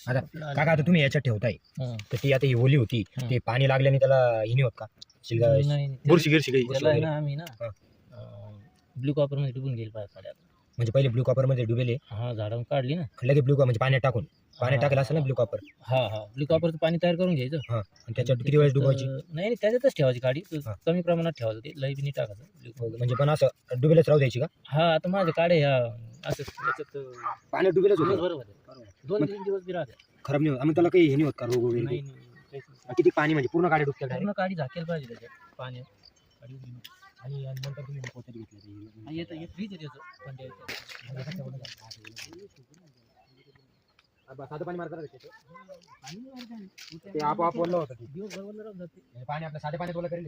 आता काका आता तुम्ही याच्यात ठेवताय तर ती आता ही ओली होती ते पाणी लागल्याने त्याला हे नाही होत का बुरशी गिरशी काही आम्ही ना ब्लू कॉपर मध्ये डुबून गेली पाहिजे म्हणजे पहिले ब्लू कॉपर मध्ये डुबेले हा झाडावून काढली ना लगेच ब्लू म्हणजे पाण्यात टाकून टाकलं असेल ना ब्लू कॉपर हा ब्लू कॉपरचं पाणी तयार करून घ्यायचं हा आणि त्याच्यात किती वेळ डुबायची नाही त्याच्यातच ठेवायची गाडी कमी प्रमाणात ठेवायचं ते लई बी नाही टाकायचं म्हणजे पण असं डुबेलच राहू द्यायची का हा आता माझ्या काढे ह्या असं त्याच्यात पाण्यात डुबेलच होतं बरोबर 2-3 दिवस बी राहते खराब नाही होत त्याला काही हे नाही होत का रोग वगैरे किती पाणी म्हणजे पूर्ण गाडी डुबते पूर्ण गाडी झाकेल पाहिजे त्याच्यात पाण्यात आणि नंतर तुम्ही पोते घेतले येतं फ्रीज आहे त्याचं साधं पाणी मारतात ते आपोआप ओलं होतं दिवस भरवलं राहून जाते पाणी आपलं साधे पाण्यात ओलं करेल